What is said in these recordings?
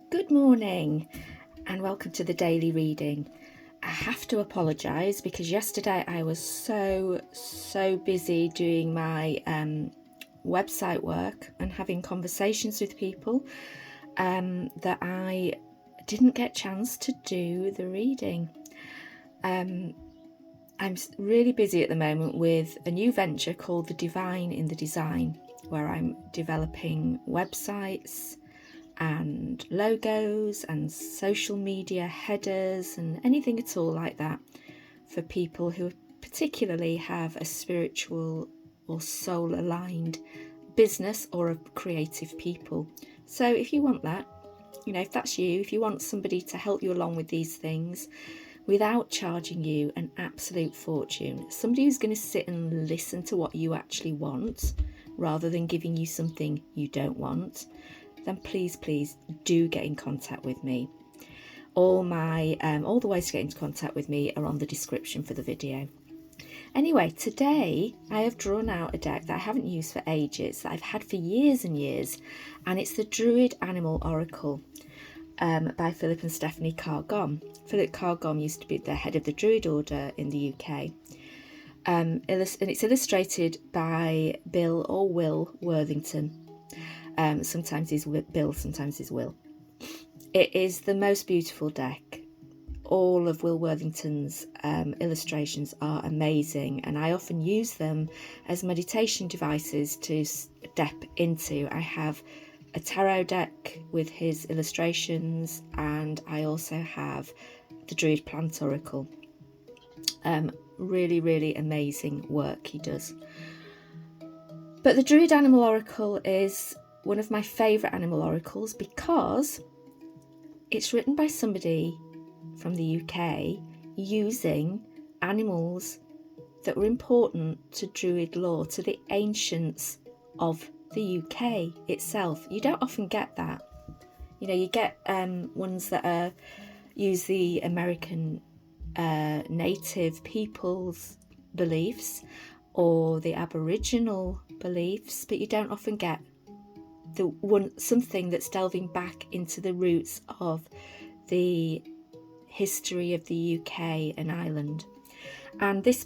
Good morning and welcome to the daily reading. I have to apologise because yesterday I was so busy doing my website work and having conversations with people that I didn't get a chance to do the reading. I'm really busy at the moment with a new venture called The Divine in the Design, where I'm developing websites and logos and social media headers and anything at all like that for people who particularly have a spiritual or soul aligned business or a creative people. So if you want that, if that's you, if you want somebody to help you along with these things without charging you an absolute fortune, somebody who's going to sit and listen to what you actually want rather than giving you something you don't want, then please do get in contact with me. All the ways to get into contact with me are on the description for the video. Anyway, today I have drawn out a deck that I haven't used for ages, that I've had for years and years, and it's the Druid Animal Oracle by Philip and Stephanie Carr-Gomm. Philip Carr-Gomm used to be the head of the Druid Order in the UK. And it's illustrated by Bill or Will Worthington. Sometimes he's Bill, sometimes he's Will. It is the most beautiful deck. All of Will Worthington's illustrations are amazing, and I often use them as meditation devices to step into. I have a tarot deck with his illustrations, and I also have the Druid Plant Oracle. Really amazing work he does. But the Druid Animal Oracle is one of my favourite animal oracles because it's written by somebody from the UK using animals that were important to Druid lore, to the ancients of the UK itself. You don't often get that. You get ones that use the American native people's beliefs or the Aboriginal beliefs, but you don't often get something that's delving back into the roots of the history of the UK and Ireland. And this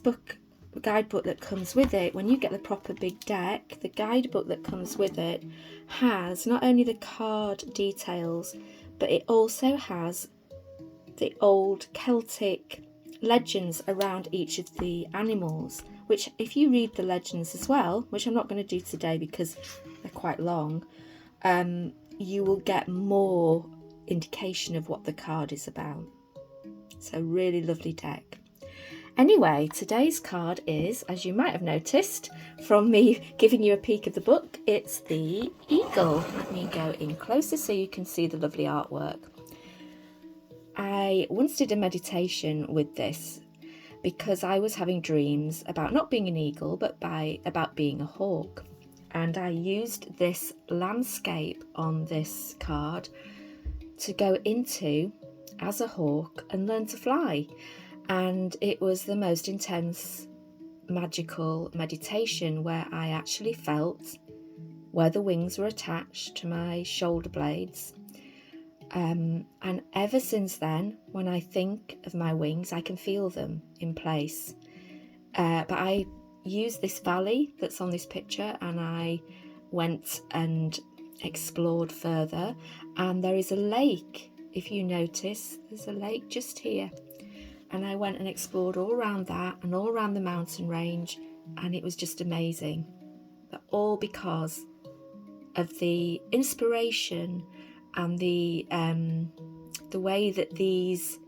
guidebook that comes with it, when you get the proper big deck, the guidebook that comes with it has not only the card details, but it also has the old Celtic legends around each of the animals, which if you read the legends as well, which I'm not going to do today because they're quite long, you will get more indication of what the card is about. So really lovely deck. Anyway, today's card is, as you might have noticed from me giving you a peek of the book, it's the eagle. Let me go in closer so you can see the lovely artwork. I once did a meditation with this because I was having dreams about not being an eagle, but about being a hawk. And I used this landscape on this card to go into as a hawk and learn to fly. And it was the most intense, magical meditation where I actually felt where the wings were attached to my shoulder blades. And ever since then, when I think of my wings, I can feel them in place. But I used this valley that's on this picture, and I went and explored further, and there is a lake. If you notice, there's a lake just here, and I went and explored all around that and all around the mountain range, and it was just amazing. But all because of the inspiration and the way that this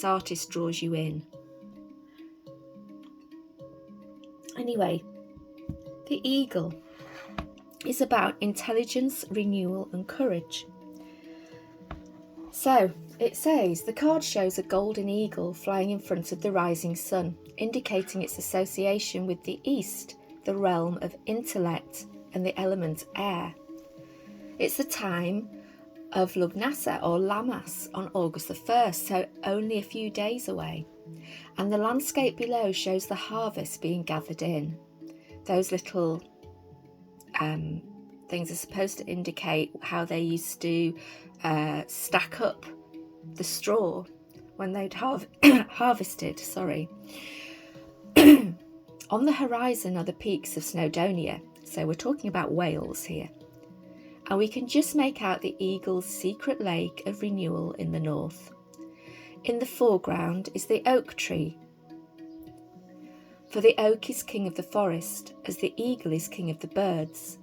artist draws you in. Anyway, the eagle is about intelligence, renewal and courage. So it says, the card shows a golden eagle flying in front of the rising sun, indicating its association with the east, the realm of intellect and the element air. It's the time of Lugnasa or Lammas on August the 1st, so only a few days away. And the landscape below shows the harvest being gathered in. Those little things are supposed to indicate how they used to stack up the straw when they'd harvested. On the horizon are the peaks of Snowdonia, so we're talking about Wales here, and we can just make out the eagle's secret lake of renewal in the north. In the foreground is the oak tree, for the oak is king of the forest, as the eagle is king of the birds.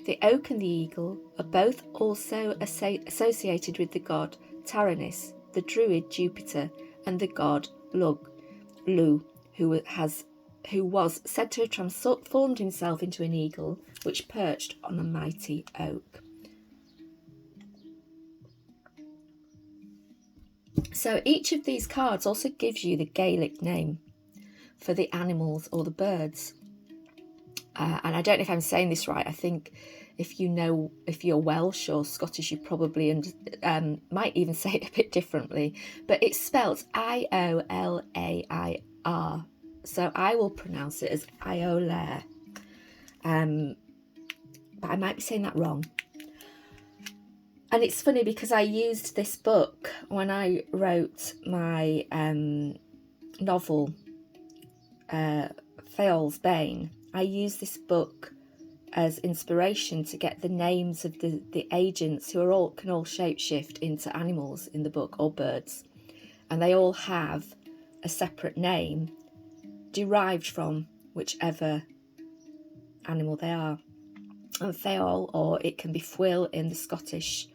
The oak and the eagle are both also associated with the god Taranis, the Druid Jupiter, and the god Lu, who was said to have transformed himself into an eagle, which perched on the mighty oak. So each of these cards also gives you the Gaelic name for the animals or the birds. And I don't know if I'm saying this right. I think if you're Welsh or Scottish, you probably might even say it a bit differently. But it's spelt Iolair. So I will pronounce it as Iolair. But I might be saying that wrong. And it's funny because I used this book when I wrote my novel, Feol's Bane. I used this book as inspiration to get the names of the agents who can all shapeshift into animals in the book, or birds. And they all have a separate name derived from whichever animal they are. And Feol, or it can be Fwyll in the Scottish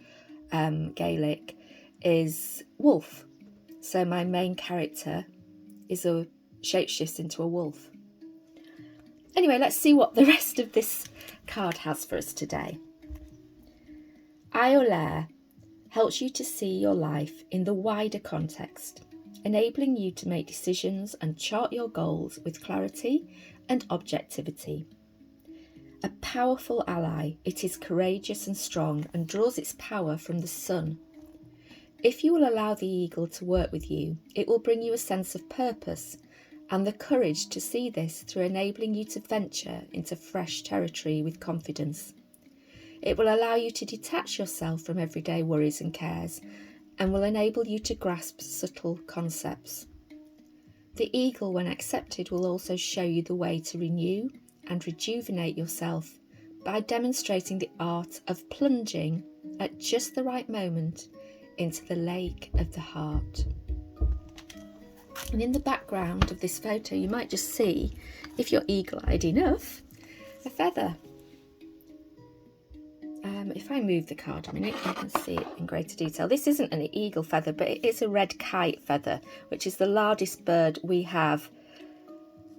Gaelic, is wolf. So my main character is shapeshifts into a wolf. Anyway, let's see what the rest of this card has for us today. Iolair helps you to see your life in the wider context, enabling you to make decisions and chart your goals with clarity and objectivity. A powerful ally, it is courageous and strong and draws its power from the sun. If you will allow the eagle to work with you, it will bring you a sense of purpose and the courage to see this through enabling you to venture into fresh territory with confidence. It will allow you to detach yourself from everyday worries and cares and will enable you to grasp subtle concepts. The eagle, when accepted, will also show you the way to renew and rejuvenate yourself by demonstrating the art of plunging at just the right moment into the lake of the heart. And in the background of this photo, you might just see, if you're eagle-eyed enough, a feather. If I move the card a minute, you can see it in greater detail. This isn't an eagle feather, but it is a red kite feather, which is the largest bird we have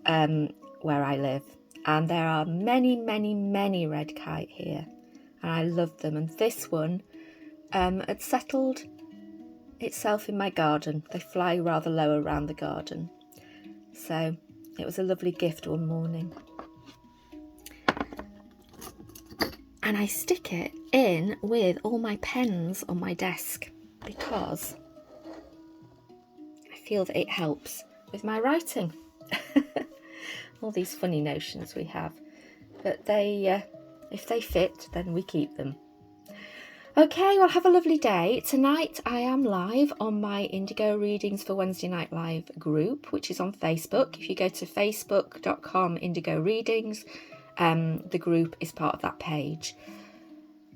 where I live. And there are many, many, many red kite here, and I love them. And this one had settled itself in my garden. They fly rather low around the garden, so it was a lovely gift one morning. And I stick it in with all my pens on my desk because I feel that it helps with my writing. All these funny notions we have, but if they fit, then we keep them. Okay, well, have a lovely day. Tonight I am live on my Indigo Readings for Wednesday Night Live group, which is on Facebook. If you go to facebook.com Indigo Readings, the group is part of that page.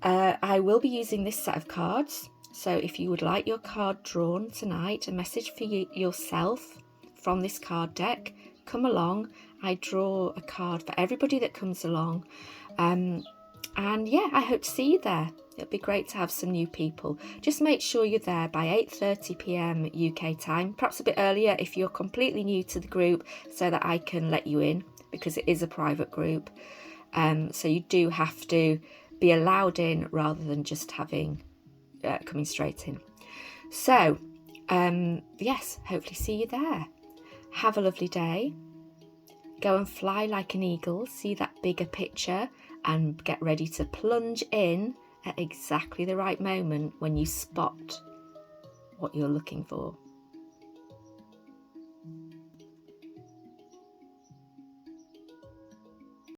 I will be using this set of cards, so if you would like your card drawn tonight, a message for yourself from this card deck, come along. I draw a card for everybody that comes along, and yeah, I hope to see you there. It'll be great to have some new people. Just make sure you're there by 8:30 p.m. UK time, perhaps a bit earlier if you're completely new to the group, so that I can let you in, because it is a private group. So you do have to be allowed in rather than just having coming straight in. So yes, hopefully see you there. Have a lovely day. Go and fly like an eagle, see that bigger picture, and get ready to plunge in at exactly the right moment when you spot what you're looking for.